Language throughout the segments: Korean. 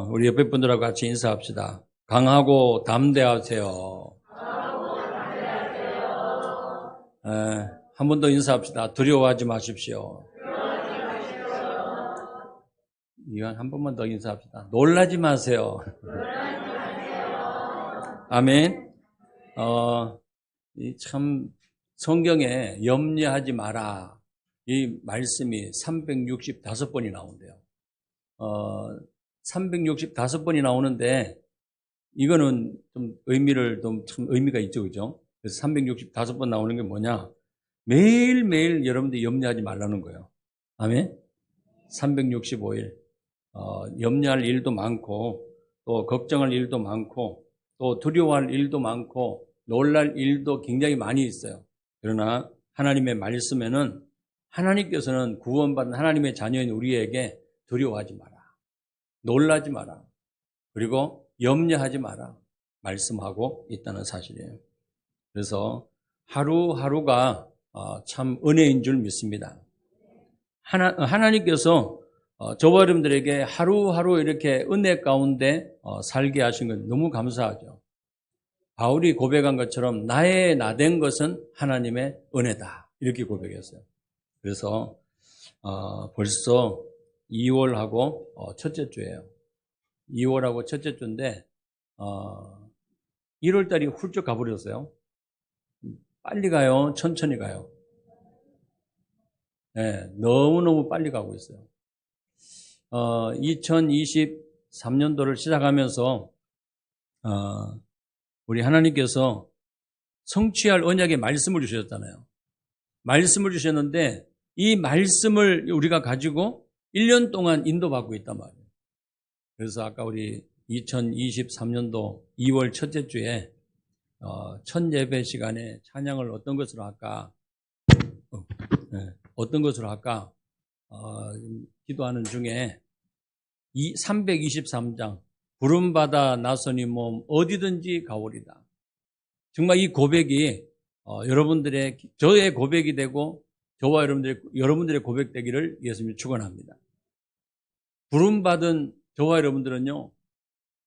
우리 옆에 분들하고 같이 인사합시다. 강하고 담대하세요. 한 번 더 인사합시다. 두려워하지 마십시오. 이건 한 번만 더 인사합시다. 놀라지 마세요. 아멘. 참 성경에 염려하지 마라. 이 말씀이 365번이 나온대요. 365번이 나오는데 이거는 좀 참 의미가 있죠, 그죠? 그래서 365번 나오는 게 뭐냐? 매일매일 여러분들이 염려하지 말라는 거예요. 아멘? 365일. 염려할 일도 많고, 또 걱정할 일도 많고, 또 두려워할 일도 많고, 놀랄 일도 굉장히 많이 있어요. 그러나 하나님의 말씀에는 하나님께서는 구원받은 하나님의 자녀인 우리에게 두려워하지 마라. 놀라지 마라. 그리고 염려하지 마라. 말씀하고 있다는 사실이에요. 그래서 하루하루가 참 은혜인 줄 믿습니다. 하나님께서 저와 여러분들에게 하루하루 이렇게 은혜 가운데 살게 하신 건 너무 감사하죠. 바울이 고백한 것처럼 나의 나된 것은 하나님의 은혜다. 이렇게 고백했어요. 그래서 벌써 2월하고 첫째 주예요. 2월하고 첫째 주인데 1월 달이 훌쩍 가버렸어요. 빨리 가요? 천천히 가요? 네, 너무너무 빨리 가고 있어요. 2023년도를 시작하면서 우리 하나님께서 성취할 언약의 말씀을 주셨잖아요. 말씀을 주셨는데 이 말씀을 우리가 가지고 1년 동안 인도받고 있단 말이에요. 그래서 아까 우리 2023년도 2월 첫째 주에 첫 예배 시간에 찬양을 어떤 것으로 할까? 어떤 것으로 할까? 기도하는 중에 323장 부름받아 나서니 몸 어디든지 가오리다. 정말 이 고백이 여러분들의 저의 고백이 되고 저와 여러분들의 고백 되기를 예수님이 축원합니다. 부름받은 저와 여러분들은요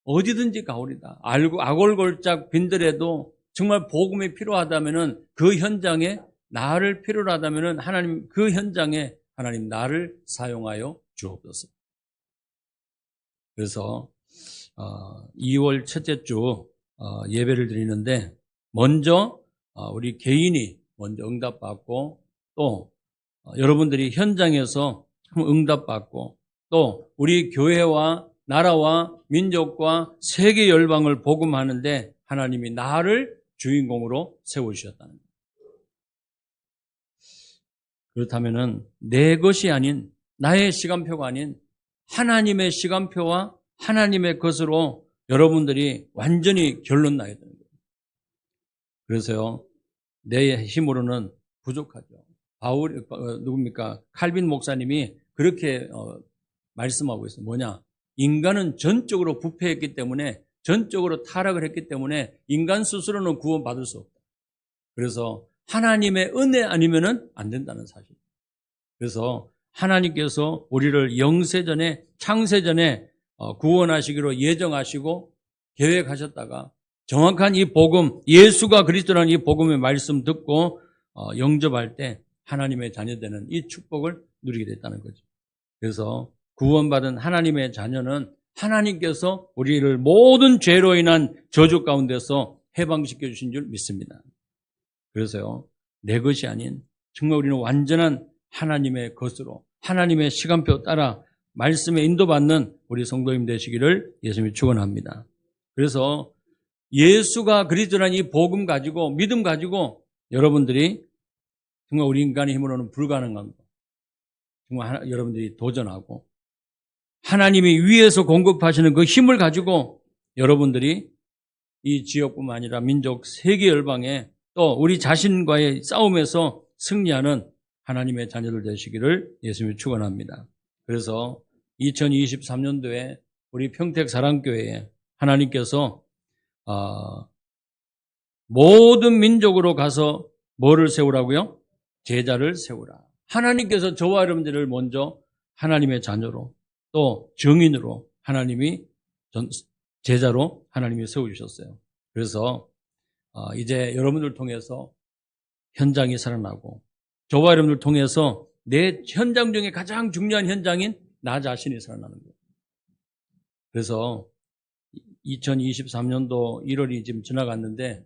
어디든지 가오리다. 아골골짝 빈들에도 정말 복음이 필요하다면은 그 현장에 나를 필요로 하다면은 하나님 그 현장에 하나님 나를 사용하여 주옵소서. 그래서 2월 첫째 주 예배를 드리는데 먼저 우리 개인이 먼저 응답받고 또 여러분들이 현장에서 응답받고 또 우리 교회와 나라와 민족과 세계 열방을 복음하는데 하나님이 나를 주인공으로 세워주셨다는 거예요. 그렇다면은 내 것이 아닌 나의 시간표가 아닌 하나님의 시간표와 하나님의 것으로 여러분들이 완전히 결론 나야 되는 거예요. 그래서요 내 힘으로는 부족하죠. 누굽니까? 칼빈 목사님이 그렇게 말씀하고 있어요. 뭐냐? 인간은 전적으로 부패했기 때문에 전적으로 타락을 했기 때문에 인간 스스로는 구원받을 수 없다. 그래서 하나님의 은혜 아니면은 안 된다는 사실. 그래서 하나님께서 우리를 영세전에 창세전에 구원하시기로 예정하시고 계획하셨다가 정확한 이 복음, 예수가 그리스도라는 이 복음의 말씀 듣고 영접할 때 하나님의 자녀되는 이 축복을 누리게 됐다는 거죠. 그래서 구원받은 하나님의 자녀는 하나님께서 우리를 모든 죄로 인한 저주 가운데서 해방시켜 주신 줄 믿습니다. 그래서요, 내 것이 아닌 정말 우리는 완전한 하나님의 것으로 하나님의 시간표 따라 말씀에 인도받는 우리 성도님 되시기를 예수님이 축원합니다. 그래서 예수가 그리스도라는 이 복음 가지고 믿음 가지고 여러분들이 정말 우리 인간의 힘으로는 불가능한 거 정말 여러분들이 도전하고 하나님이 위에서 공급하시는 그 힘을 가지고 여러분들이 이 지역뿐만 아니라 민족 세계 열방에 또 우리 자신과의 싸움에서 승리하는 하나님의 자녀들 되시기를 예수님이 축원합니다. 그래서 2023년도에 우리 평택사랑교회에 하나님께서 모든 민족으로 가서 뭐를 세우라고요? 제자를 세우라. 하나님께서 저와 여러분들을 먼저 하나님의 자녀로 또 증인으로 하나님이 제자로 하나님이 세워주셨어요. 그래서 이제 여러분들 통해서 현장이 살아나고 저와 여러분들 통해서 내 현장 중에 가장 중요한 현장인 나 자신이 살아나는 거예요. 그래서 2023년도 1월이 지금 지나갔는데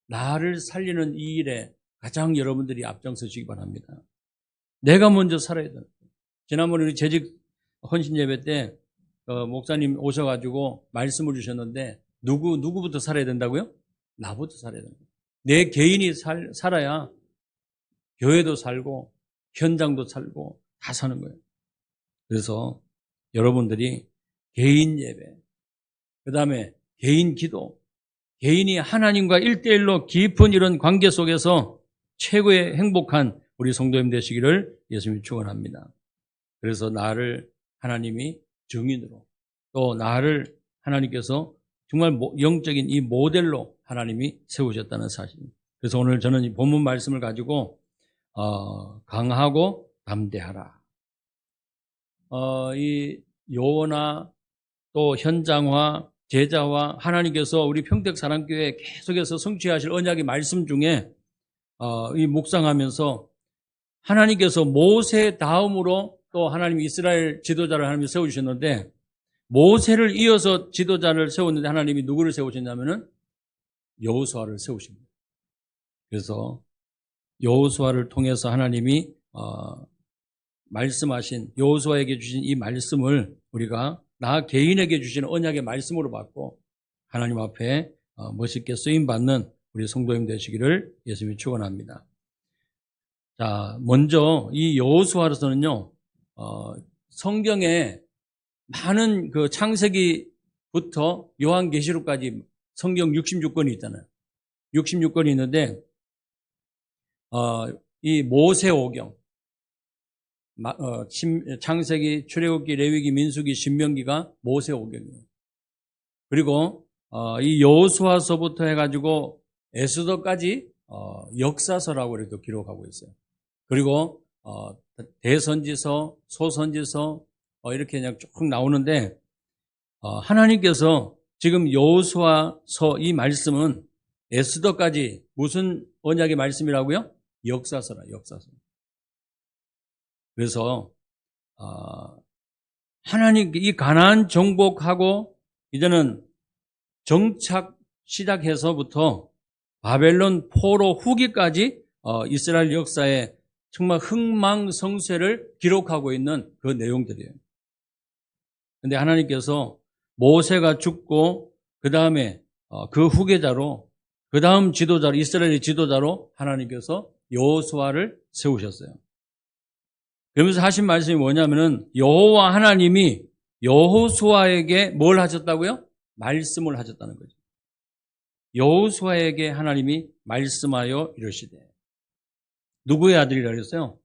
나를 살리는 이 일에 가장 여러분들이 앞장서시기 바랍니다. 내가 먼저 살아야 돼요. 지난번에 우리 재직 헌신 예배 때 목사님 오셔가지고 말씀을 주셨는데 누구부터 살아야 된다고요? 나부터 살아야 된다. 내 개인이 살아야 교회도 살고 현장도 살고 다 사는 거예요. 그래서 여러분들이 개인 예배, 그 다음에 개인 기도, 개인이 하나님과 1대1로 깊은 이런 관계 속에서 최고의 행복한 우리 성도님 되시기를 예수님이 축원합니다. 그래서 나를 하나님이 증인으로 또 나를 하나님께서 정말 영적인 이 모델로 하나님이 세우셨다는 사실. 그래서 오늘 저는 이 본문 말씀을 가지고 강하고 담대하라. 이 요나 또 현장화, 제자화, 하나님께서 우리 평택사랑교회 계속해서 성취하실 언약의 말씀 중에 이 묵상하면서 하나님께서 모세 다음으로 또 하나님 이스라엘 지도자를 하나님이 세우셨는데 모세를 이어서 지도자를 세웠는데 하나님이 누구를 세우셨냐면은 여호수아를 세우십니다. 그래서 여호수아를 통해서 하나님이 말씀하신 여호수아에게 주신 이 말씀을 우리가 나 개인에게 주시는 언약의 말씀으로 받고 하나님 앞에 멋있게 쓰임받는 우리 성도님 되시기를 예수님이 축원합니다. 자, 먼저 이 여호수아로서는요, 성경에 많은 그 창세기부터 요한계시록까지 성경 66권이 있잖아요. 66권이 있는데, 이 모세오경, 창세기, 출애굽기, 레위기, 민수기, 신명기가 모세오경이에요. 그리고 이 여호수아서부터 해가지고 에스더까지 역사서라고 이렇게 기록하고 있어요. 그리고 대선지서, 소선지서 이렇게 그냥 쭉 나오는데 하나님께서 지금 여호수아서 이 말씀은 에스더까지 무슨 언약의 말씀이라고요? 역사서라, 역사서. 그래서 하나님 이 가나안 정복하고 이제는 정착 시작해서부터 바벨론 포로 후기까지 이스라엘 역사에 정말 흥망성쇠를 기록하고 있는 그 내용들이에요. 그런데 하나님께서 모세가 죽고 그 다음에 그 후계자로 그 다음 지도자로 이스라엘의 지도자로 하나님께서 여호수아를 세우셨어요. 그러면서 하신 말씀이 뭐냐면은 여호와 하나님이 여호수아에게 뭘 하셨다고요? 말씀을 하셨다는 거죠. 여호수아에게 하나님이 말씀하여 이르시되 누구의 아들이라 그랬어요?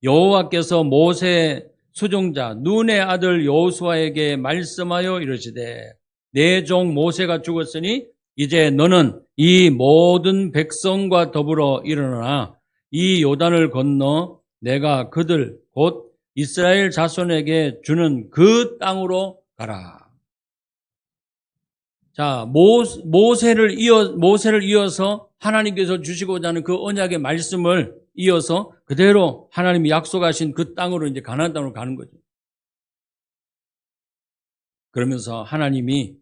여호와께서 모세의 수종자 눈의 아들 여호수아에게 말씀하여 이르시되 내 종 모세가 죽었으니 이제 너는 이 모든 백성과 더불어 일어나나 이 요단을 건너 내가 그들 곧 이스라엘 자손에게 주는 그 땅으로 가라. 자, 모세를 이어서 하나님께서 주시고자 하는 그 언약의 말씀을 이어서 그대로 하나님이 약속하신 그 땅으로 이제 가나안 땅으로 가는 거죠. 그러면서 하나님이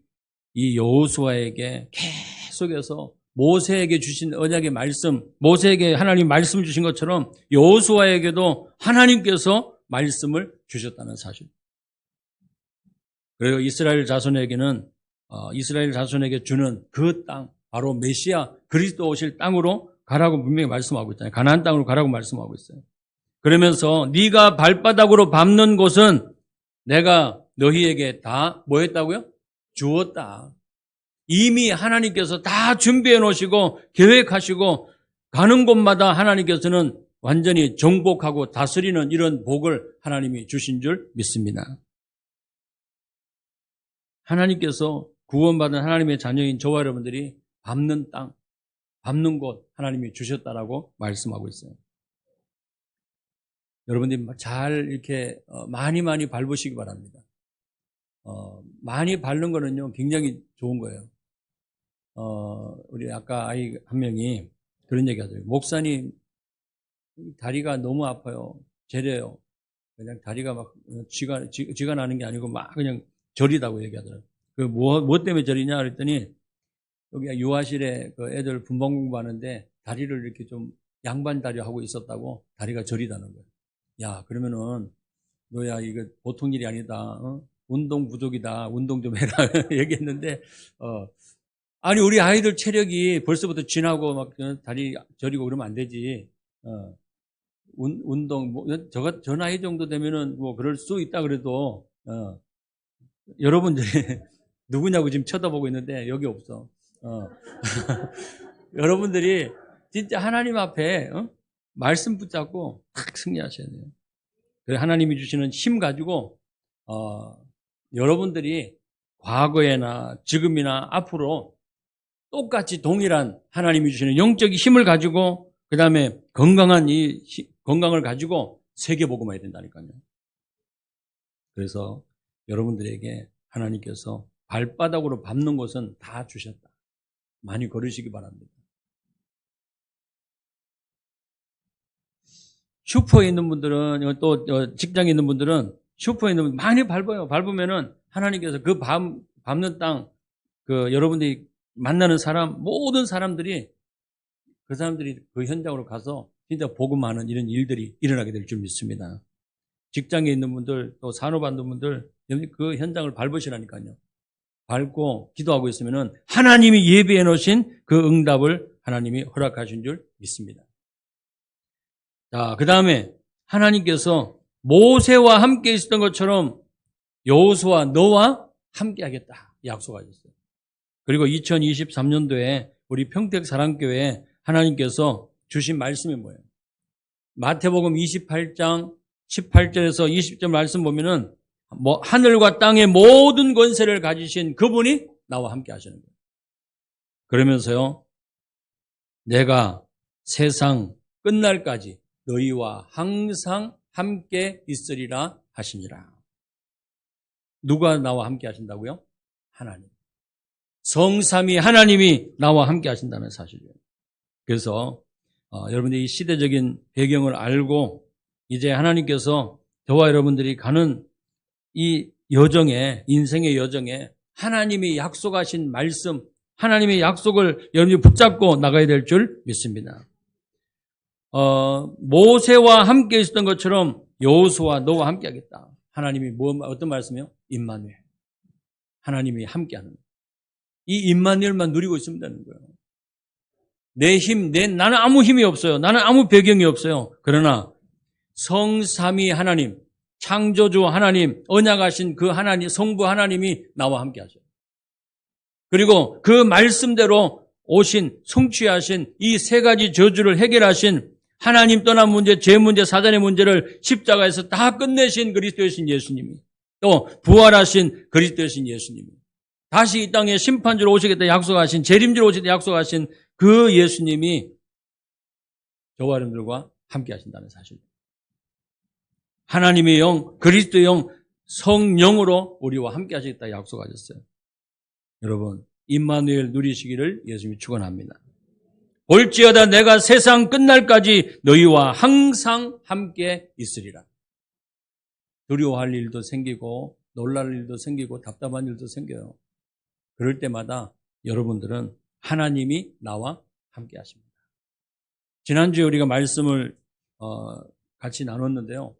이 여호수아에게 계속해서 모세에게 주신 언약의 말씀, 모세에게 하나님 말씀 주신 것처럼 여호수아에게도 하나님께서 말씀을 주셨다는 사실. 그리고 이스라엘 자손에게는 이스라엘 자손에게 주는 그 땅, 바로 메시아 그리스도 오실 땅으로 가라고 분명히 말씀하고 있잖아요. 가나안 땅으로 가라고 말씀하고 있어요. 그러면서 네가 발바닥으로 밟는 곳은 내가 너희에게 다 뭐 했다고요? 주었다. 이미 하나님께서 다 준비해 놓으시고 계획하시고 가는 곳마다 하나님께서는 완전히 정복하고 다스리는 이런 복을 하나님이 주신 줄 믿습니다. 하나님께서 구원받은 하나님의 자녀인 저와 여러분들이 밟는 땅, 밟는 곳 하나님이 주셨다라고 말씀하고 있어요. 여러분들이 잘 이렇게 많이 밟으시기 바랍니다. 많이 바른 거는요, 굉장히 좋은 거예요. 우리 아까 아이 한 명이 그런 얘기 하더라고요. 목사님, 다리가 너무 아파요. 저려요. 그냥 다리가 막 쥐가 나는 게 아니고 막 그냥 저리다고 얘기하더라고요. 뭐 때문에 저리냐 그랬더니 여기 유아실에 그 애들 분방 공부하는데 다리를 이렇게 좀 양반 다리 하고 있었다고 다리가 저리다는 거예요. 야, 그러면은 너야 이거 보통 일이 아니다. 운동 부족이다. 운동 좀 해라. 얘기했는데 아니 우리 아이들 체력이 벌써부터 지나고 막 다리 저리고 그러면 안 되지. 운동 저 나이 정도 되면은 뭐 그럴 수 있다 그래도 여러분들이 누구냐고 지금 쳐다보고 있는데 여기 없어. 여러분들이 진짜 하나님 앞에 말씀 붙잡고 탁 승리하셔야 돼요. 그래서 하나님이 주시는 힘 가지고 여러분들이 과거에나 지금이나 앞으로 똑같이 동일한 하나님이 주시는 영적인 힘을 가지고 그 다음에 건강한 건강을 가지고 세계복음해야 된다니까요. 그래서 여러분들에게 하나님께서 발바닥으로 밟는 곳은 다 주셨다. 많이 걸으시기 바랍니다. 슈퍼에 있는 분들은 또 직장에 있는 분들은 슈퍼에 있는 분들 많이 밟아요. 밟으면은 하나님께서 그 밟는 땅 여러분들이 만나는 사람 모든 사람들이 그 사람들이 그 현장으로 가서 진짜 복음하는 이런 일들이 일어나게 될 줄 믿습니다. 직장에 있는 분들 또 산업하는 분들 그 현장을 밟으시라니까요. 밟고 기도하고 있으면은 하나님이 예비해 놓으신 그 응답을 하나님이 허락하신 줄 믿습니다. 자, 그 다음에 하나님께서 모세와 함께 있었던 것처럼 여호수아 너와 함께 하겠다 약속하셨어요. 그리고 2023년도에 우리 평택사랑교회에 하나님께서 주신 말씀이 뭐예요? 마태복음 28장 18절에서 20절 말씀 보면은 하늘과 땅의 모든 권세를 가지신 그분이 나와 함께 하시는 거예요. 그러면서요, 내가 세상 끝날까지 너희와 항상 함께 있으리라 하시니라. 누가 나와 함께 하신다고요? 하나님. 성삼위 하나님이 나와 함께 하신다는 사실이에요. 그래서 여러분들이 이 시대적인 배경을 알고 이제 하나님께서 저와 여러분들이 가는 이 여정에, 인생의 여정에 하나님이 약속하신 말씀, 하나님의 약속을 여러분이 붙잡고 나가야 될 줄 믿습니다. 모세와 함께 있었던 것처럼 여호수아 너와 함께 하겠다. 하나님이 어떤 말씀이요? 임마누엘. 하나님이 함께하는 거예요. 이 임마누엘만 누리고 있으면 되는 거예요. 내 힘, 나는 아무 힘이 없어요. 나는 아무 배경이 없어요. 그러나 성삼위 하나님, 창조주 하나님, 언약하신 그 하나님, 성부 하나님이 나와 함께 하셔요. 그리고 그 말씀대로 오신, 성취하신 이 세 가지 저주를 해결하신 하나님 떠난 문제, 죄 문제, 사단의 문제를 십자가에서 다 끝내신 그리스도이신 예수님이 또 부활하신 그리스도이신 예수님이 다시 이 땅에 심판주로 오시겠다 약속하신 재림주로 오시겠다 약속하신 그 예수님이 저와 여러분들과 함께 하신다는 사실. 하나님의 영, 그리스도의 영, 성령으로 우리와 함께 하시겠다 약속하셨어요. 여러분, 임마누엘 누리시기를 예수님이 축원합니다. 볼지어다 내가 세상 끝날까지 너희와 항상 함께 있으리라. 두려워할 일도 생기고 놀랄 일도 생기고 답답한 일도 생겨요. 그럴 때마다 여러분들은 하나님이 나와 함께 하십니다. 지난주에 우리가 말씀을 같이 나눴는데요.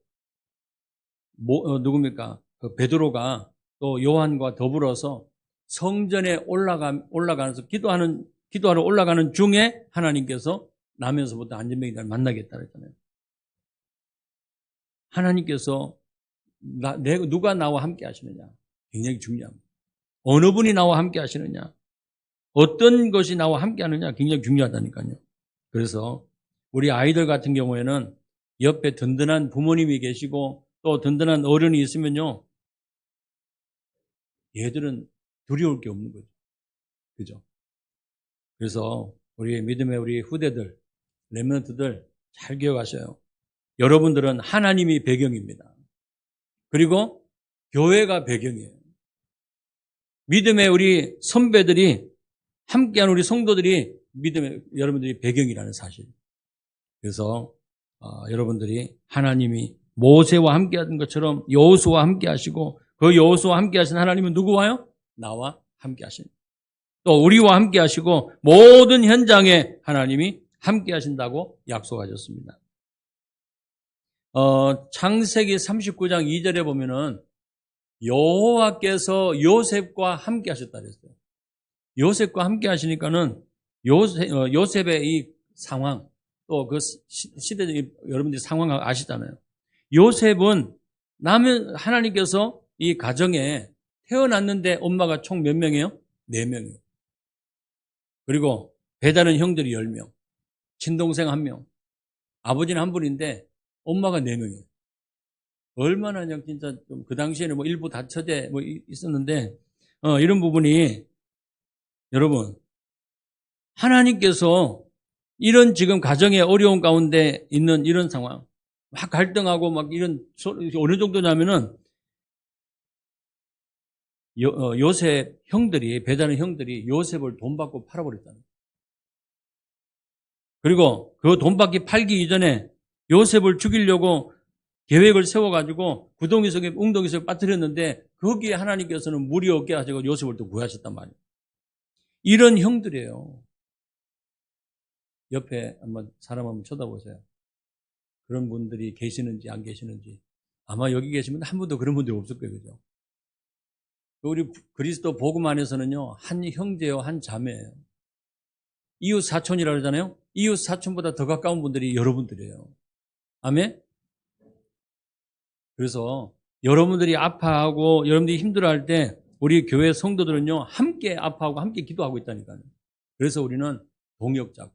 누굽니까? 그 베드로가 또 요한과 더불어서 성전에 올라가면서 기도하러 올라가는 중에 하나님께서 나면서부터 안전병이를 만나겠다 그랬잖아요. 하나님께서 누가 나와 함께 하시느냐 굉장히 중요합니다. 어느 분이 나와 함께 하시느냐, 어떤 것이 나와 함께 하느냐 굉장히 중요하다니까요. 그래서 우리 아이들 같은 경우에는 옆에 든든한 부모님이 계시고 또 든든한 어른이 있으면요, 얘들은 두려울 게 없는 거죠. 그죠? 그래서 우리 믿음의 우리 후대들, 렘넌트들 잘 기억하셔요. 여러분들은 하나님이 배경입니다. 그리고 교회가 배경이에요. 믿음의 우리 선배들이 함께한 우리 성도들이 믿음의 여러분들이 배경이라는 사실. 그래서 여러분들이 하나님이 모세와 함께하던 것처럼 여호수아와 함께하시고 그 여호수아와 함께하신 하나님은 누구와요? 나와 함께하신. 또 우리와 함께하시고 모든 현장에 하나님이 함께하신다고 약속하셨습니다. 창세기 39장 2절에 보면은 여호와께서 요셉과 함께하셨다 그랬어요. 요셉과 함께하시니까는 요셉의 이 상황 또 그 시대적인 여러분들이 상황 아시잖아요. 요셉은 하나님께서 이 가정에 태어났는데 엄마가 총 몇 명이에요? 4명이에요. 그리고 배다른 형들이 10명, 친동생 1명, 아버지는 한 분인데 엄마가 4명이에요. 얼마나 그냥 진짜 좀 그 당시에는 뭐 일부 다처제 뭐 있었는데 이런 부분이 여러분 하나님께서 이런 지금 가정의 어려운 가운데 있는 이런 상황 막 갈등하고 막 이런 어느 정도냐면은 요셉 형들이 배다른 형들이 요셉을 돈 받고 팔아버렸다는 거예요. 그리고 그 돈 받기 팔기 이전에 요셉을 죽이려고 계획을 세워가지고 구덩이 속에 웅덩이 속에 빠뜨렸는데 거기에 하나님께서는 물이 없게 하시고 요셉을 또 구하셨단 말이에요. 이런 형들이에요. 옆에 한번 사람 한번 쳐다보세요. 그런 분들이 계시는지 안 계시는지. 아마 여기 계시면 한 분도 그런 분들이 없을 거예요. 그죠? 우리 그리스도 복음 안에서는요, 한 형제요, 한 자매예요. 이웃 사촌이라고 그러잖아요. 이웃 사촌보다 더 가까운 분들이 여러분들이에요. 아멘? 그래서 여러분들이 아파하고 여러분들이 힘들어할 때 우리 교회 성도들은요, 함께 아파하고 함께 기도하고 있다니까요. 그래서 우리는 동역자고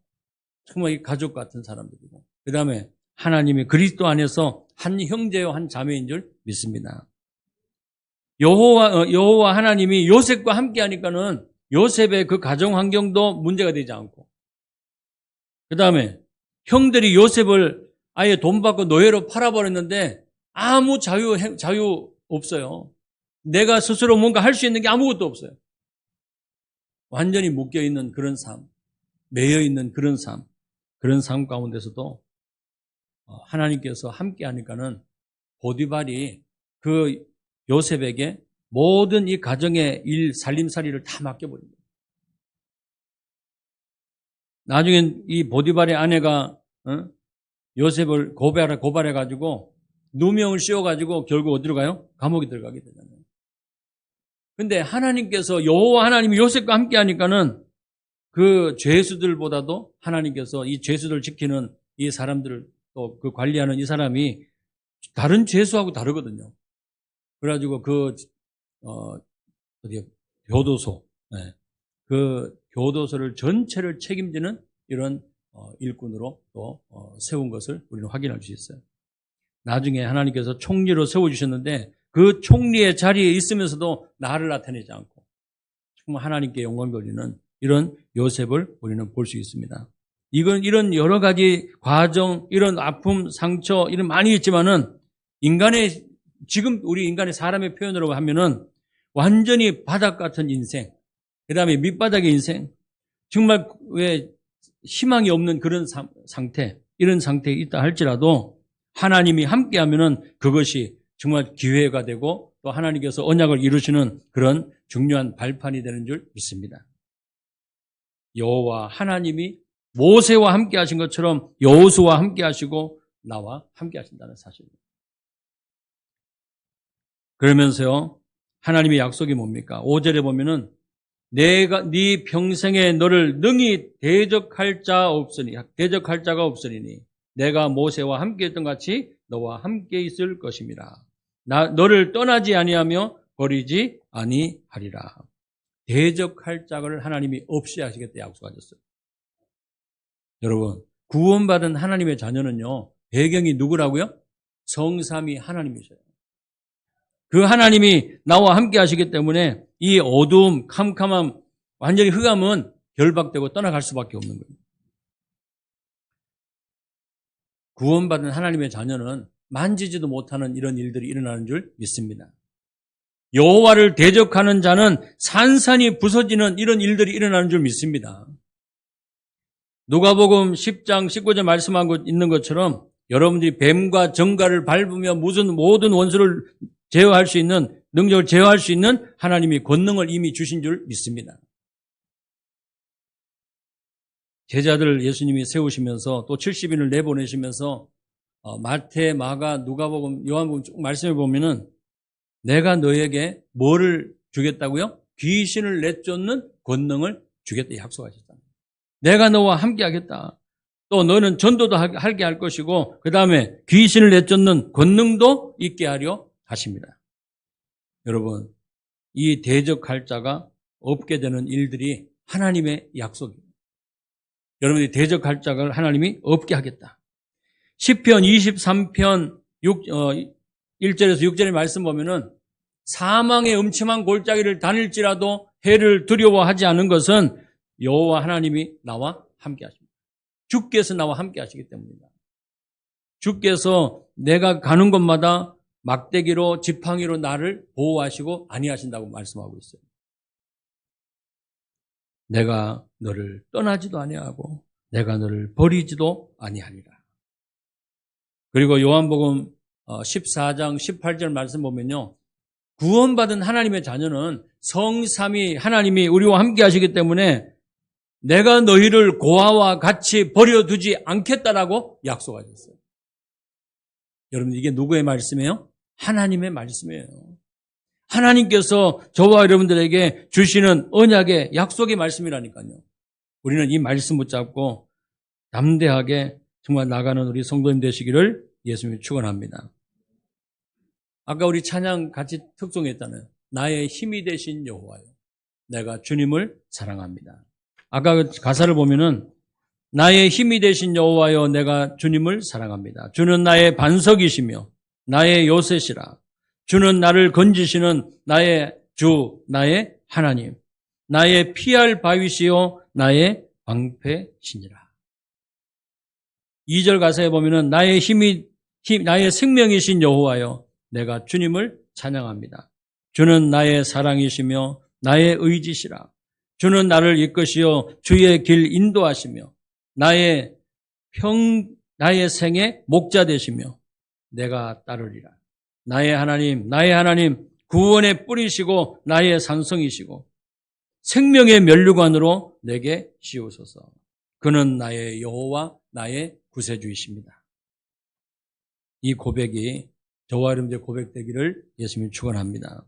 정말 가족 같은 사람들이고 그 다음에 하나님이 그리스도 안에서 한 형제요 한 자매인 줄 믿습니다. 여호와 하나님이 요셉과 함께 하니까는 요셉의 그 가정 환경도 문제가 되지 않고 그 다음에 형들이 요셉을 아예 돈 받고 노예로 팔아버렸는데 아무 자유 없어요. 내가 스스로 뭔가 할 수 있는 게 아무것도 없어요. 완전히 묶여있는 그런 삶, 매여있는 그런 삶 가운데서도 하나님께서 함께 하니까는 보디발이 그 요셉에게 모든 이 가정의 살림살이를 다 맡겨버립니다. 나중엔 이 보디발의 아내가 요셉을 고발해가지고 누명을 씌워가지고 결국 어디로 가요? 감옥에 들어가게 되잖아요. 근데 하나님께서 여호와 하나님이 요셉과 함께 하니까는 그 죄수들보다도 하나님께서 이 죄수들 지키는 이 사람들을 또 그 관리하는 이 사람이 다른 죄수하고 다르거든요. 그래가지고 교도소, 네. 그 교도소를 전체를 책임지는 이런 일꾼으로 또 세운 것을 우리는 확인할 수 있어요. 나중에 하나님께서 총리로 세워주셨는데 그 총리의 자리에 있으면서도 나를 나타내지 않고 정말 하나님께 영광 돌리는 이런 요셉을 우리는 볼 수 있습니다. 이런 여러 가지 과정, 이런 아픔, 상처, 이런 많이 있지만은 지금 우리 인간의 사람의 표현으로 하면은 완전히 바닥 같은 인생, 그 다음에 밑바닥의 인생, 정말 왜 희망이 없는 그런 상태, 이런 상태에 있다 할지라도 하나님이 함께 하면은 그것이 정말 기회가 되고 또 하나님께서 언약을 이루시는 그런 중요한 발판이 되는 줄 믿습니다. 여호와 하나님이 모세와 함께 하신 것처럼 여호수아와 함께 하시고 나와 함께 하신다는 사실입니다. 그러면서요, 하나님의 약속이 뭡니까? 5절에 보면은 내가 네 평생에 너를 능히 대적할 자가 없으리니 내가 모세와 함께 했던 같이 너와 함께 있을 것임이라. 너를 떠나지 아니하며 버리지 아니하리라. 대적할 자를 하나님이 없이 하시겠다 약속하셨어요. 여러분, 구원받은 하나님의 자녀는요, 배경이 누구라고요? 성삼위 하나님이셔요. 그 하나님이 나와 함께 하시기 때문에 이 어두움, 캄캄함, 완전히 흑암은 결박되고 떠나갈 수밖에 없는 거예요. 구원받은 하나님의 자녀는 만지지도 못하는 이런 일들이 일어나는 줄 믿습니다. 여호와를 대적하는 자는 산산이 부서지는 이런 일들이 일어나는 줄 믿습니다. 누가복음 10장 19절 말씀하고 있는 것처럼 여러분들이 뱀과 정갈을 밟으며 무슨 모든 원수를 제어할 수 있는, 능력을 제어할 수 있는 하나님이 권능을 이미 주신 줄 믿습니다. 제자들을 예수님이 세우시면서 또 70인을 내보내시면서 마태, 마가, 누가복음, 요한복음 쭉 말씀해 보면은 내가 너에게 뭐를 주겠다고요? 귀신을 내쫓는 권능을 주겠다 약속하셨다. 내가 너와 함께 하겠다. 또 너는 전도도 하게 할 것이고 그 다음에 귀신을 내쫓는 권능도 있게 하려 하십니다. 여러분, 이 대적할 자가 없게 되는 일들이 하나님의 약속입니다. 여러분이 대적할 자를 하나님이 없게 하겠다. 시편 23편 1절에서 6절의 말씀 보면은 사망의 음침한 골짜기를 다닐지라도 해를 두려워하지 않은 것은 여호와 하나님이 나와 함께 하십니다. 주께서 나와 함께 하시기 때문입니다. 주께서 내가 가는 곳마다 막대기로 지팡이로 나를 보호하시고 안위하신다고 말씀하고 있어요. 내가 너를 떠나지도 아니하고 내가 너를 버리지도 아니하리라. 그리고 요한복음 14장 18절 말씀 보면요. 구원받은 하나님의 자녀는 성삼위 하나님이 우리와 함께 하시기 때문에 내가 너희를 고아와 같이 버려두지 않겠다라고 약속하셨어요. 여러분, 이게 누구의 말씀이에요? 하나님의 말씀이에요. 하나님께서 저와 여러분들에게 주시는 언약의 약속의 말씀이라니까요. 우리는 이 말씀 붙잡고 담대하게 정말 나가는 우리 성도님 되시기를 예수님이 축원합니다. 아까 우리 찬양 같이 특송했잖아요. 나의 힘이 되신 여호와요. 내가 주님을 사랑합니다. 아까 그 가사를 보면은 나의 힘이 되신 여호와여 내가 주님을 사랑합니다. 주는 나의 반석이시며 나의 요새시라. 주는 나를 건지시는 나의 주, 나의 하나님. 나의 피할 바위시요 나의 방패시니라. 2절 가사에 보면은 나의 나의 생명이신 여호와여 내가 주님을 찬양합니다. 주는 나의 사랑이시며 나의 의지시라. 주는 나를 이끄시어 주의 길 인도하시며 나의 생의 목자 되시며 내가 따르리라. 나의 하나님, 구원의 뿌리시고 나의 산성이시고 생명의 면류관으로 내게 씌우소서. 그는 나의 여호와 나의 구세주이십니다. 이 고백이 저와 여러분들의 고백되기를 예수님이 축원합니다.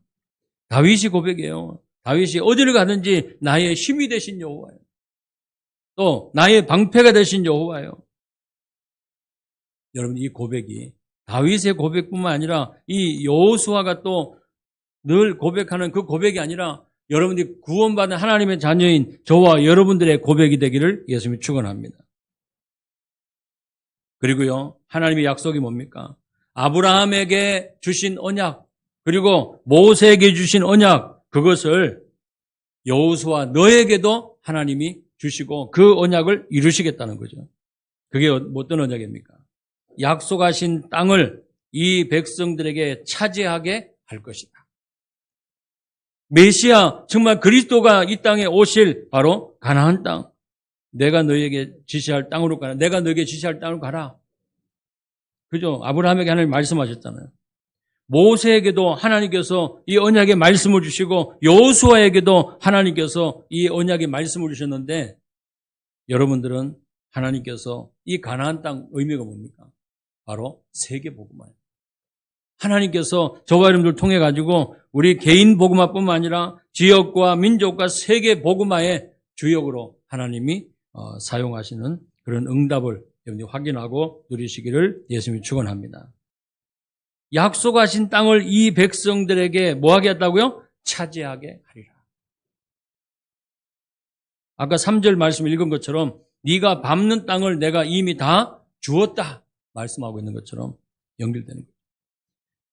다윗이 고백이에요. 다윗이 어디를 가든지 나의 힘이 되신 여호와요. 또 나의 방패가 되신 여호와요. 여러분, 이 고백이 다윗의 고백뿐만 아니라 이 여호수아가 또 늘 고백하는 그 고백이 아니라 여러분들이 구원받은 하나님의 자녀인 저와 여러분들의 고백이 되기를 예수님이 축원합니다. 그리고요, 하나님의 약속이 뭡니까? 아브라함에게 주신 언약, 그리고 모세에게 주신 언약, 그것을 여호수아 너에게도 하나님이 주시고 그 언약을 이루시겠다는 거죠. 그게 어떤 언약입니까? 약속하신 땅을 이 백성들에게 차지하게 할 것이다. 메시아, 정말 그리스도가 이 땅에 오실 바로 가나안 땅. 내가 너에게 지시할 땅으로 가라. 내가 너에게 지시할 땅으로 가라. 그죠? 아브라함에게 하나님 말씀하셨잖아요. 모세에게도 하나님께서 이 언약의 말씀을 주시고 여호수아에게도 하나님께서 이 언약의 말씀을 주셨는데 여러분들은 하나님께서 이 가나안 땅 의미가 뭡니까? 바로 세계 복음화예요. 하나님께서 저와 여러분들 통해 가지고 우리 개인 복음화뿐만 아니라 지역과 민족과 세계 복음화의 주역으로 하나님이 사용하시는 그런 응답을 여러분들이 확인하고 누리시기를 예수님이 축원합니다. 약속하신 땅을 이 백성들에게 뭐 하게 했다고요? 차지하게 하리라. 아까 3절 말씀 읽은 것처럼 네가 밟는 땅을 내가 이미 다 주었다 말씀하고 있는 것처럼 연결되는 거예요.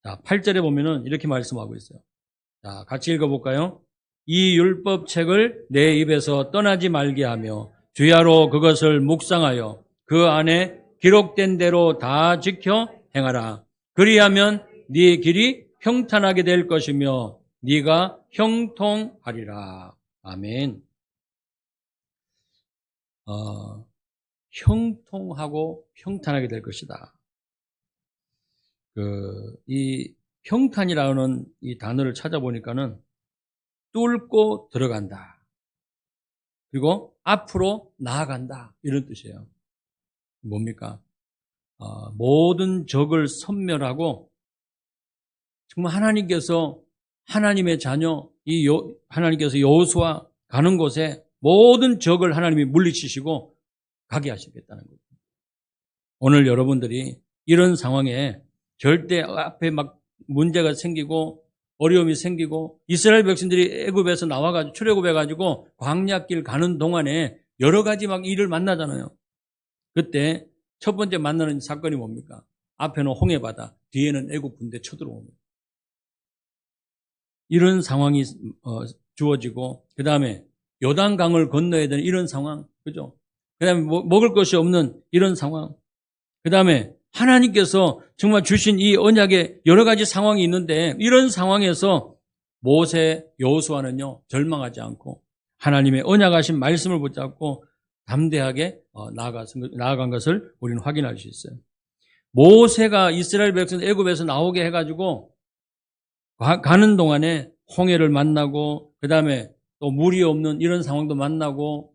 자, 8절에 보면은 이렇게 말씀하고 있어요. 자, 같이 읽어볼까요? 이 율법책을 내 입에서 떠나지 말게 하며 주야로 그것을 묵상하여 그 안에 기록된 대로 다 지켜 행하라. 그리하면 네 길이 평탄하게 될 것이며 네가 형통하리라. 아멘. 형통하고 평탄하게 될 것이다. 이 평탄이라는 이 단어를 찾아보니까는 뚫고 들어간다. 그리고 앞으로 나아간다. 이런 뜻이에요. 뭡니까? 모든 적을 섬멸하고 정말 하나님께서 하나님의 자녀, 하나님께서 여호수아 가는 곳에 모든 적을 하나님이 물리치시고 가게 하시겠다는 거죠. 오늘 여러분들이 이런 상황에 절대 앞에 막 문제가 생기고 어려움이 생기고 이스라엘 백성들이 애굽에서 나와가지고 출애굽해가지고 광야길 가는 동안에 여러 가지 막 일을 만나잖아요. 그때 첫 번째 만나는 사건이 뭡니까? 앞에는 홍해바다, 뒤에는 애굽 군대 쳐들어옵니다. 이런 상황이 주어지고 그 다음에 요단강을 건너야 되는 이런 상황, 그죠? 그 다음에 먹을 것이 없는 이런 상황. 그 다음에 하나님께서 정말 주신 이 언약에 여러 가지 상황이 있는데 이런 상황에서 모세, 여호수아는요 절망하지 않고 하나님의 언약하신 말씀을 붙잡고 담대하게 나아간 것을 우리는 확인할 수 있어요. 모세가 이스라엘 백성 애굽에서 나오게 해가지고 가는 동안에 홍해를 만나고 그 다음에 또 물이 없는 이런 상황도 만나고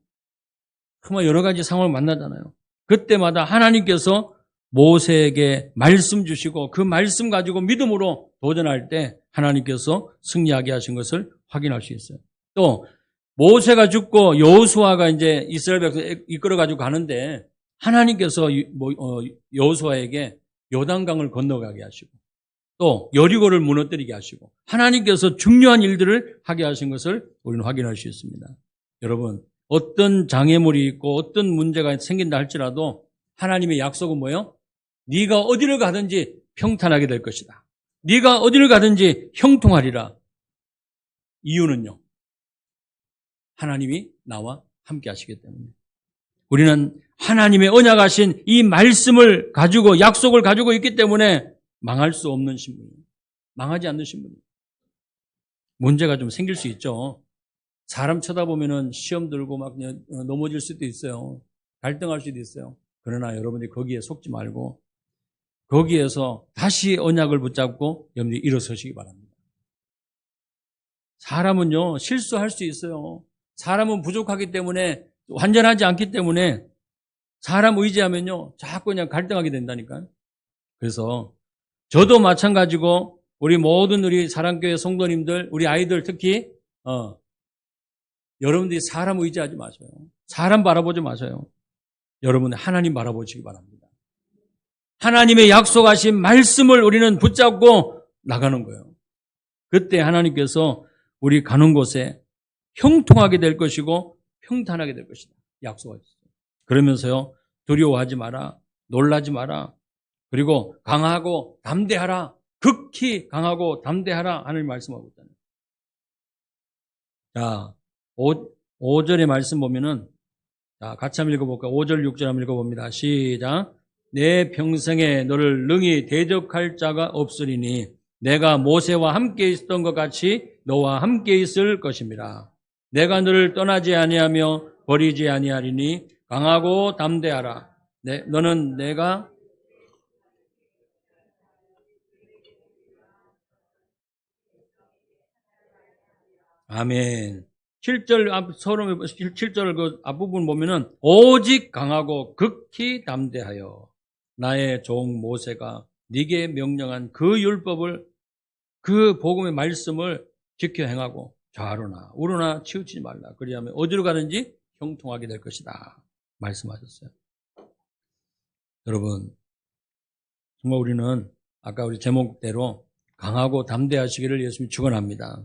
정말 여러 가지 상황을 만나잖아요. 그때마다 하나님께서 모세에게 말씀 주시고 그 말씀 가지고 믿음으로 도전할 때 하나님께서 승리하게 하신 것을 확인할 수 있어요. 또 모세가 죽고 여호수아가 이제 이스라엘 백성 이끌어 가지고 가는데 하나님께서 여호수아에게 요단강을 건너가게 하시고 또 여리고를 무너뜨리게 하시고 하나님께서 중요한 일들을 하게 하신 것을 우리는 확인할 수 있습니다. 여러분, 어떤 장애물이 있고 어떤 문제가 생긴다 할지라도 하나님의 약속은 뭐예요? 네가 어디를 가든지 평탄하게 될 것이다. 네가 어디를 가든지 형통하리라. 이유는요, 하나님이 나와 함께 하시기 때문에. 우리는 하나님의 언약하신 이 말씀을 가지고 약속을 가지고 있기 때문에 망할 수 없는 신분이에요. 망하지 않는 신분이에요. 문제가 좀 생길 수 있죠. 사람 쳐다보면은 시험 들고 막 넘어질 수도 있어요. 갈등할 수도 있어요. 그러나 여러분들이 거기에 속지 말고 거기에서 다시 언약을 붙잡고 여러분들이 일어서시기 바랍니다. 사람은요, 실수할 수 있어요. 사람은 부족하기 때문에, 완전하지 않기 때문에 사람 의지하면요, 자꾸 그냥 갈등하게 된다니까요. 그래서 저도 마찬가지고 우리 모든 우리 사랑교회 성도님들, 우리 아이들 특히 여러분들이 사람 의지하지 마세요. 사람 바라보지 마세요. 여러분 하나님 바라보시기 바랍니다. 하나님의 약속하신 말씀을 우리는 붙잡고 나가는 거예요. 그때 하나님께서 우리 가는 곳에 형통하게 될 것이고 평탄하게 될 것이다. 약속하셨어요. 그러면서요, 두려워하지 마라, 놀라지 마라, 그리고 강하고 담대하라, 극히 강하고 담대하라 하는 말씀하고 있잖아요. 자, 5절의 말씀 보면은, 자, 같이 한번 읽어볼까요? 5절, 6절 한번 읽어봅니다. 시작. 내 평생에 너를 능히 대적할 자가 없으리니 내가 모세와 함께 있었던 것 같이 너와 함께 있을 것입니다. 내가 너를 떠나지 아니하며 버리지 아니하리니 강하고 담대하라. 너는 내가 아멘. 7절 그 앞부분 보면은 오직 강하고 극히 담대하여 나의 종 모세가 네게 명령한 그 율법을 그 복음의 말씀을 지켜 행하고 좌로나 우로나 치우치지 말라. 그리하면 어디로 가든지 형통하게 될 것이다. 말씀하셨어요. 여러분, 정말 우리는 아까 우리 제목대로 강하고 담대하시기를 예수님이 축원합니다.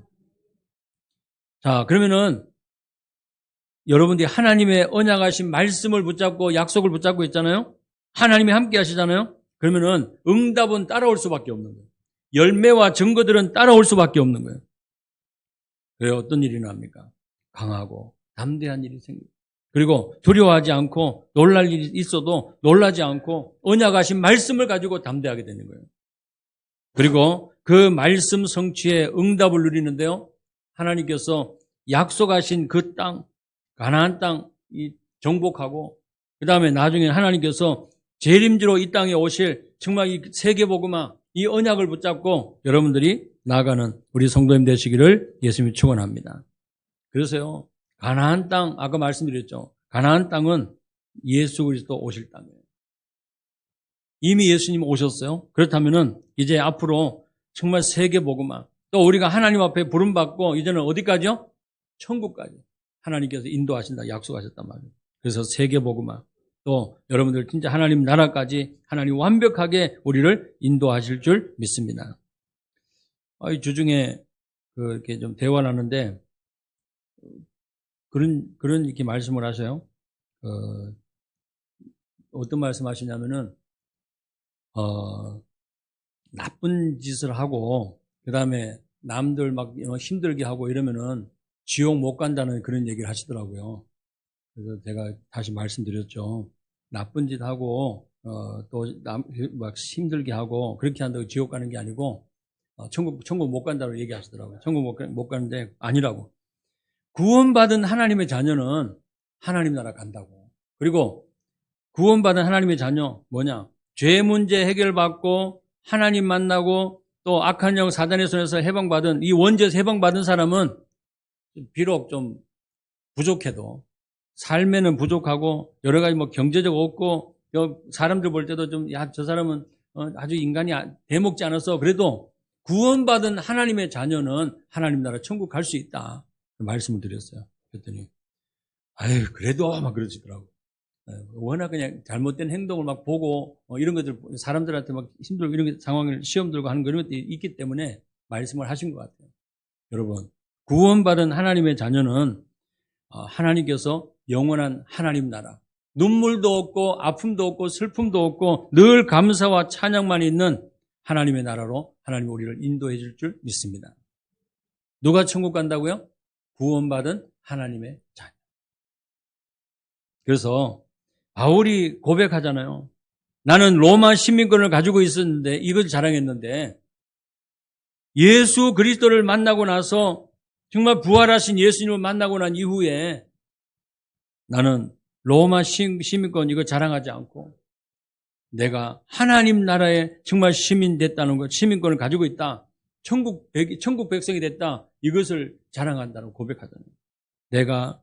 자, 그러면은 여러분들이 하나님의 언약하신 말씀을 붙잡고 약속을 붙잡고 있잖아요. 하나님이 함께 하시잖아요. 그러면은 응답은 따라올 수밖에 없는 거예요. 열매와 증거들은 따라올 수밖에 없는 거예요. 왜 어떤 일이 납니까? 강하고 담대한 일이 생깁니다. 그리고 두려워하지 않고 놀랄 일이 있어도 놀라지 않고 언약하신 말씀을 가지고 담대하게 되는 거예요. 그리고 그 말씀 성취에 응답을 누리는데요. 하나님께서 약속하신 그 땅, 가나안 땅 정복하고 그 다음에 나중에 하나님께서 재림주로 이 땅에 오실 정말 이 세계복음화 이 언약을 붙잡고 여러분들이 나아가는 우리 성도님 되시기를 예수님이 축원합니다. 그래서요. 가나안 땅 아까 말씀드렸죠. 가나안 땅은 예수 그리스도 오실 땅이에요. 이미 예수님 오셨어요. 그렇다면은 이제 앞으로 정말 세계복음화 또 우리가 하나님 앞에 부름받고 이제는 어디까지요? 천국까지 하나님께서 인도하신다 약속하셨단 말이에요. 그래서 세계복음화 또 여러분들 진짜 하나님 나라까지 하나님 완벽하게 우리를 인도하실 줄 믿습니다. 이 주중에 이렇게 좀 대화를 하는데 그런 이렇게 말씀을 하셔요. 어떤 말씀 하시냐면은 나쁜 짓을 하고 그 다음에 남들 막 힘들게 하고 이러면은 지옥 못 간다는 그런 얘기를 하시더라고요. 그래서 제가 다시 말씀드렸죠. 나쁜 짓 하고 또 남 막 힘들게 하고 그렇게 한다고 지옥 가는 게 아니고 천국 못 간다고 얘기하시더라고요. 천국 못 가는데 아니라고. 구원받은 하나님의 자녀는 하나님 나라 간다고. 그리고 구원받은 하나님의 자녀 뭐냐? 죄 문제 해결받고 하나님 만나고 또 악한 영 사단의 손에서 해방받은 이 원죄에서 해방받은 사람은 비록 좀 부족해도 삶에는 부족하고 여러 가지 뭐 경제적 없고 사람들 볼 때도 좀 저 사람은 아주 인간이 대먹지 않아서 그래도 구원받은 하나님의 자녀는 하나님 나라 천국 갈 수 있다 말씀을 드렸어요. 그랬더니 아유 그래도 막 그러시더라고. 워낙 그냥 잘못된 행동을 막 보고 이런 것들 사람들한테 막 힘들고 이런 상황을 시험 들고 하는 그런 것들이 있기 때문에 말씀을 하신 것 같아요. 여러분 구원받은 하나님의 자녀는 하나님께서 영원한 하나님 나라 눈물도 없고 아픔도 없고 슬픔도 없고 늘 감사와 찬양만 있는 하나님의 나라로 하나님이 우리를 인도해 줄 줄 믿습니다. 누가 천국 간다고요? 구원받은 하나님의 자녀. 그래서 바울이 고백하잖아요. 나는 로마 시민권을 가지고 있었는데 이걸 자랑했는데 예수 그리스도를 만나고 나서 정말 부활하신 예수님을 만나고 난 이후에 나는 로마 시민권 이거 자랑하지 않고 내가 하나님 나라의 정말 시민 됐다는 것, 시민권을 가지고 있다. 천국 백성이 됐다. 이것을 자랑한다고 고백하잖아요. 내가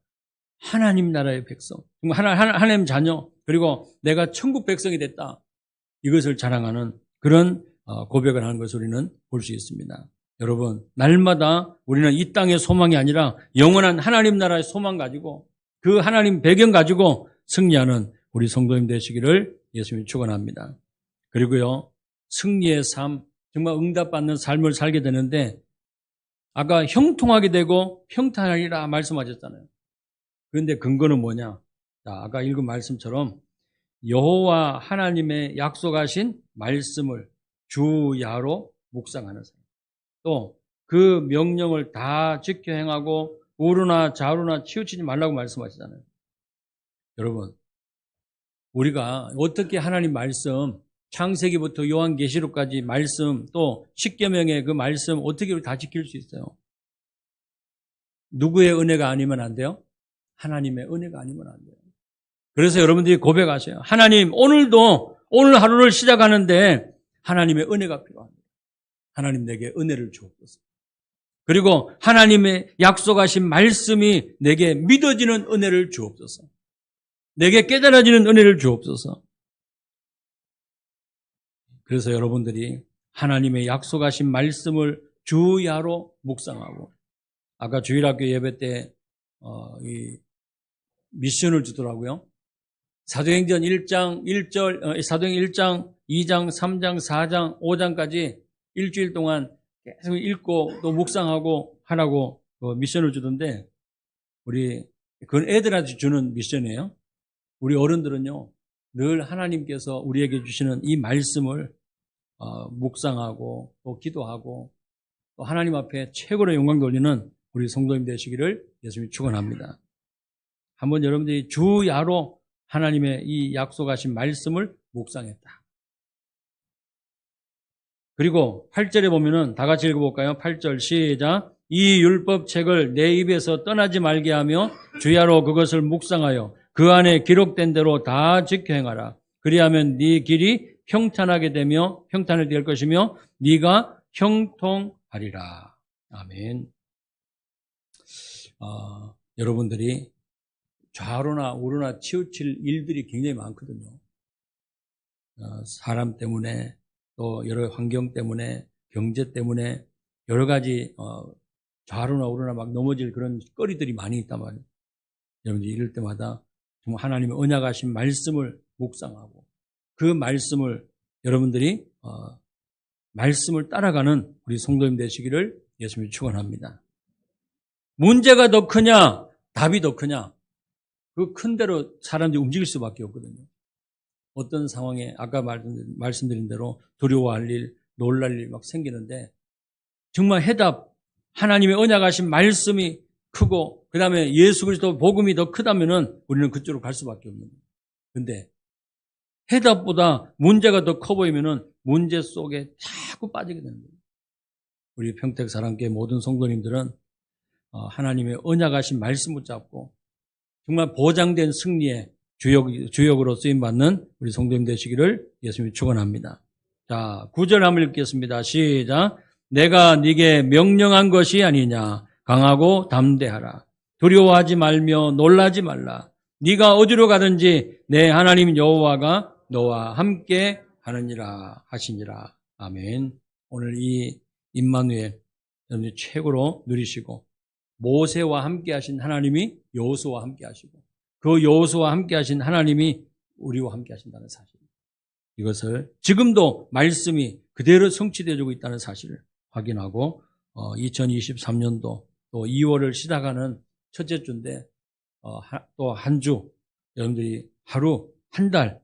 하나님 나라의 백성, 하나님 자녀, 그리고 내가 천국 백성이 됐다. 이것을 자랑하는 그런 고백을 하는 것을 우리는 볼 수 있습니다. 여러분, 날마다 우리는 이 땅의 소망이 아니라 영원한 하나님 나라의 소망 가지고 그 하나님 배경 가지고 승리하는 우리 성도님 되시기를 예수님이 축원합니다. 그리고요, 승리의 삶, 정말 응답받는 삶을 살게 되는데 아까 형통하게 되고 평탄하리라 말씀하셨잖아요. 그런데 근거는 뭐냐? 자, 아까 읽은 말씀처럼 여호와 하나님의 약속하신 말씀을 주야로 묵상하는 사람. 또 그 명령을 다 지켜 행하고 우르나 좌우나 치우치지 말라고 말씀하시잖아요. 여러분, 우리가 어떻게 하나님 말씀, 창세기부터 요한계시록까지 말씀, 또 십계명의 그 말씀 어떻게 다 지킬 수 있어요? 누구의 은혜가 아니면 안 돼요? 하나님의 은혜가 아니면 안 돼요. 그래서 여러분들이 고백하세요. 하나님, 오늘 하루를 시작하는데 하나님의 은혜가 필요합니다. 하나님 내게 은혜를 주옵소서. 그리고 하나님의 약속하신 말씀이 내게 믿어지는 은혜를 주옵소서. 내게 깨달아지는 은혜를 주옵소서. 그래서 여러분들이 하나님의 약속하신 말씀을 주야로 묵상하고 아까 주일학교 예배 때 이 미션을 주더라고요. 사도행전 1장 1절, 사도행전 1장, 2장, 3장, 4장, 5장까지 일주일 동안 계속 읽고 또 묵상하고 하라고 미션을 주던데 그건 애들한테 주는 미션이에요. 우리 어른들은요, 늘 하나님께서 우리에게 주시는 이 말씀을 묵상하고 또 기도하고 또 하나님 앞에 최고로 영광 돌리는 우리 성도님 되시기를 예수님이 축원합니다. 한번 여러분들이 주야로 하나님의 이 약속하신 말씀을 묵상했다. 그리고 8절에 보면은 다 같이 읽어볼까요? 8절 시작. 이 율법책을 내 입에서 떠나지 말게 하며 주야로 그것을 묵상하여 그 안에 기록된 대로 다 지켜 행하라. 그리하면 네 길이 평탄하게 되며 평탄하게 될 것이며 네가 형통하리라. 아멘. 여러분들이 좌로나 우로나 치우칠 일들이 굉장히 많거든요. 사람 때문에 또 여러 환경 때문에 경제 때문에 여러 가지 좌로나 우로나 막 넘어질 그런 거리들이 많이 있단 말이에요. 여러분들 이럴 때마다 정말 하나님의 언약하신 말씀을 묵상하고 그 말씀을 여러분들이 말씀을 따라가는 우리 성도님 되시기를 예수님이 축원합니다. 문제가 더 크냐 답이 더 크냐 그 큰 대로 사람들이 움직일 수밖에 없거든요. 어떤 상황에 아까 말씀드린 대로 두려워할 일, 놀랄 일 막 생기는데 정말 해답 하나님의 언약하신 말씀이 크고 그 다음에 예수 그리스도 복음이 더 크다면은 우리는 그쪽으로 갈 수밖에 없는 거예요. 근데 해답보다 문제가 더 커 보이면은 문제 속에 자꾸 빠지게 되는 거예요. 우리 평택 사랑교회 모든 성도님들은 하나님의 언약하신 말씀 붙잡고 정말 보장된 승리의 주역으로 쓰임받는 우리 성도님 되시기를 예수님이 축원합니다. 자, 9절 한번 읽겠습니다. 시작. 내가 네게 명령한 것이 아니냐. 강하고 담대하라. 두려워하지 말며 놀라지 말라. 네가 어디로 가든지 내 하나님 여호와가 너와 함께 하느니라 하시니라. 아멘. 오늘 이 임마누엘 여러분이 최고로 누리시고 모세와 함께 하신 하나님이 여호수아와 함께 하시고 그 여호수아와 함께 하신 하나님이 우리와 함께 하신다는 사실. 이것을 지금도 말씀이 그대로 성취되어지고 있다는 사실을 확인하고 2023년도 또 2월을 시작하는 첫째 주인데 또 한 주 여러분들이 하루 한 달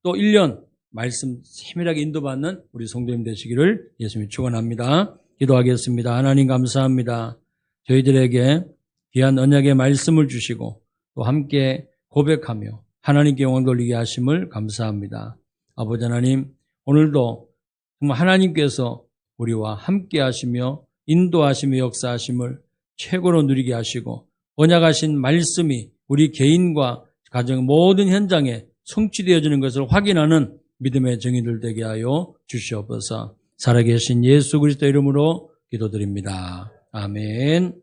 또 1년 말씀 세밀하게 인도받는 우리 성도님 되시기를 예수님이 축원합니다. 기도하겠습니다. 하나님 감사합니다. 저희들에게 귀한 언약의 말씀을 주시고 또 함께 고백하며 하나님께 영광 돌리게 하심을 감사합니다. 아버지 하나님, 오늘도 정말 하나님께서 우리와 함께 하시며 인도하시며 역사하심을 최고로 누리게 하시고 언약하신 말씀이 우리 개인과 가정 모든 현장에 성취되어지는 것을 확인하는 믿음의 정의들 되게 하여 주시옵소서. 살아계신 예수 그리스도 이름으로 기도드립니다. 아멘.